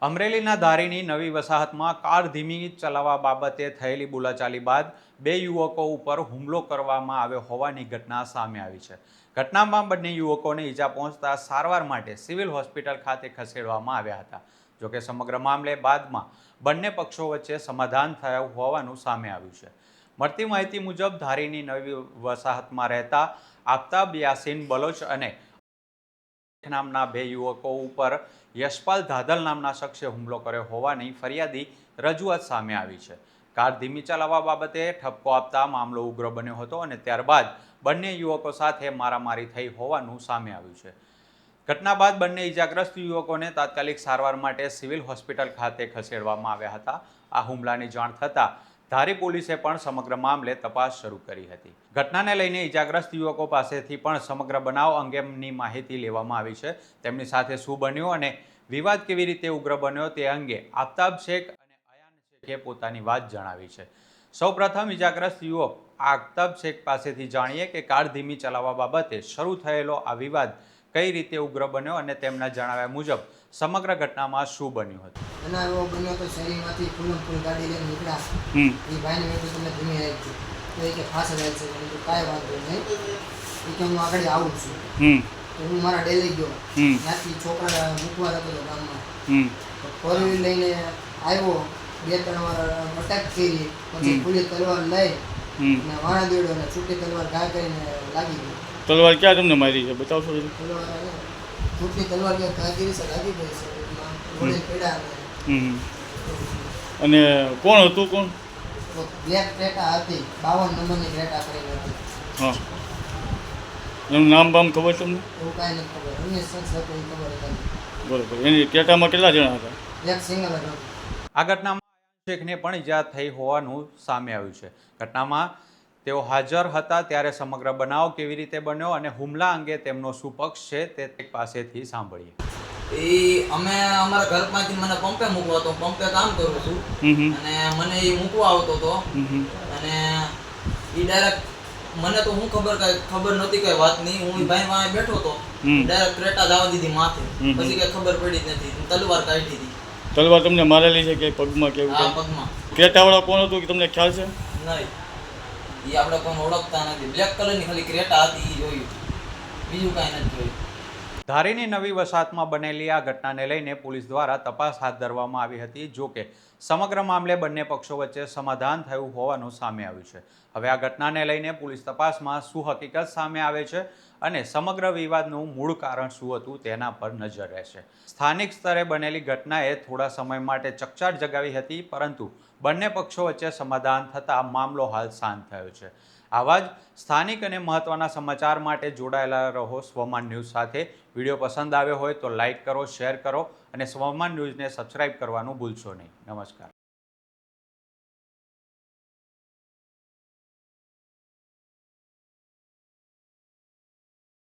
અમરેલીના ધારીની નવી વસાહતમાં કાર ધીમી ચલાવવા બાબતે થયેલી બોલાચાલી બાદ બે યુવકો ઉપર હુમલો કરવામાં આવ્યો હોવાની ઘટના સામે આવી છે. ઘટનામાં બંને યુવકોને ઈજા પહોંચતા સારવાર માટે સિવિલ હોસ્પિટલ ખાતે ખસેડવામાં આવ્યા હતા. જોકે સમગ્ર મામલે બાદમાં બંને પક્ષો વચ્ચે સમાધાન થયું હોવાનું સામે આવ્યું છે. મળતી માહિતી મુજબ ધારીની નવી વસાહતમાં રહેતા આફતાબ યાસીન બલોચ અને નામના બે યુવકો ઉપર યશપાલ ધાધલ નામના શખ્સે હુમલો કર્યો હોવાની ફરિયાદી રજૂઆત સામે આવી છે. કાર ધીમી ચલાવવા બાબતે ઠપકો આપતા મામલો ઉગ્ર બન્યો હતો અને ત્યારબાદ બંને યુવકો સાથે મારામારી થઈ હોવાનું સામે આવ્યું છે. ઘટના બાદ બંને ઇજાગ્રસ્ત યુવકોને તાત્કાલિક સારવાર માટે સિવિલ હોસ્પિટલ ખાતે ખસેડવામાં આવ્યા હતા. આ હુમલાની જાણ થતાં ધારી પોલીસે પણ સમગ્ર મામલે તપાસ શરૂ કરી હતી. ઘટનાને લઈને ઇજાગ્રસ્ત યુવકો પાસેથી પણ સમગ્ર બનાવ અંગેની માહિતી લેવામાં આવી છે. તેમની સાથે શું બન્યું અને વિવાદ કેવી રીતે ઉગ્ર બન્યો તે અંગે આફતાબ શેખ અને અયાન શેખે પોતાની વાત જણાવી છે. સૌપ્રથમ ઇજાગ્રસ્ત યુવક આફતાબ શેખ પાસેથી જાણીએ કે કાર ધીમી ચલાવવા બાબતે શરૂ થયેલો આ વિવાદ કઈ રીતે ઉગ્ર બન્યો અને તેમના જણાવ્યા મુજબ સમગ્ર ઘટનામાં શું બન્યું હતું. એના એવો બન્યો તો શરીરમાંથી ફૂલ ગાડી લઈને નીકળ્યા. એ ભાઈને મેં કીધું તમે ધીમી આવી છું તો એ કે ફાસ જાય છે. મેં કાંઈ વાંધો નહીં, એ કે હું આગળ આવું છું. તો હું મારા ડેલી ગયો, ત્યાંથી છોકરા મૂકવા જતો હતો ગામમાં. ફોર વ્હીલ લઈને આવ્યો, 2-3 વાર અટેક કરી, પછી ખુલ્લી તલવાર લઈ અને વાણા દેડો અને છૂટી તલવાર ઘા કરીને લાગી ગયો. તલવાર ક્યાં તમને મારી છે બતાવશો? તલવાર છૂટી તલવાર ક્યાં ઘા કરી છે, લાગી ગઈ છે. અને કોણ હતું? કોણ? બ્લેક ક્રેટા હતી, 52 નંબરની ક્રેટા કરીને હતી. હા, એનું નામ બામ ખબર તમને? એવું કાંઈ નથી ખબર. અન્ય શખ્સ હતો એ ખબર હતી. બરોબર. એની ક્રેટામાં કેટલા જણા હતા? એક સિંગલ હતો. આ ઘટનામાં શેખને પણ ઈજા થઈ હોવાનું સામે આવ્યું છે. ઘટનામાં તેઓ હાજર હતા ત્યારે સમગ્ર બનાવ કેવી રીતે બન્યો અને હુમલા અંગે તેમનો શું પક્ષ છે તે પાસેથી સાંભળીએ. અમે અમારા ઘરમાંથી મને પંપે મૂકવો હતો, પંપે કામ કરું છું અને મને એ મૂકવા આવતો હતો અને એ ડાયરેક્ટ મને તો હું ખબર નહોતી કઈ વાતની. હું ભાઈ પાસે બેઠો હતો, ડાયરેક્ટ ક્રેટા જવા દીધી માથે. પછી કઈ ખબર પડી જ નથી, તલવાર કાઢી હતી. તલવાર તમને મારેલી છે કે પગમાં કેવું? હા, પગમાં. ક્રેટાવાળા કોણ હતું કે તમને ખ્યાલ છે? નહીં, એ આપણે કોઈને ઓળખતા નથી. બ્લેક કલરની ખાલી ક્રેટા હતી એ જોયું, બીજું કાંઈ નથી જોયું. ધારીની નવી વસાહતમાં બનેલી આ ઘટનાને લઈને પોલીસ દ્વારા તપાસ હાથ ધરવામાં આવી હતી. જોકે સમગ્ર મામલે બંને પક્ષો વચ્ચે સમાધાન થયું હોવાનું સામે આવ્યું છે. હવે આ ઘટનાને લઈને પોલીસ તપાસમાં શું હકીકત સામે આવે છે અને સમગ્ર વિવાદનું મૂળ કારણ શું હતું તેના પર નજર રહેશે. સ્થાનિક સ્તરે બનેલી ઘટનાએ થોડા સમય માટે ચકચાર જગાવી હતી, પરંતુ બંને પક્ષો વચ્ચે સમાધાન થતાં મામલો હાલ શાંત થયો છે. આવા જ સ્થાનિક અને મહત્વના સમાચાર માટે જોડાયેલા રહો સ્વમાન ન્યૂઝ સાથે. વિડીયો પસંદ આવ્યો હોય તો લાઇક કરો, શેર કરો અને સ્વમાન ન્યૂઝને સબસ્ક્રાઇબ કરવાનું ભૂલશો નહીં. નમસ્કાર.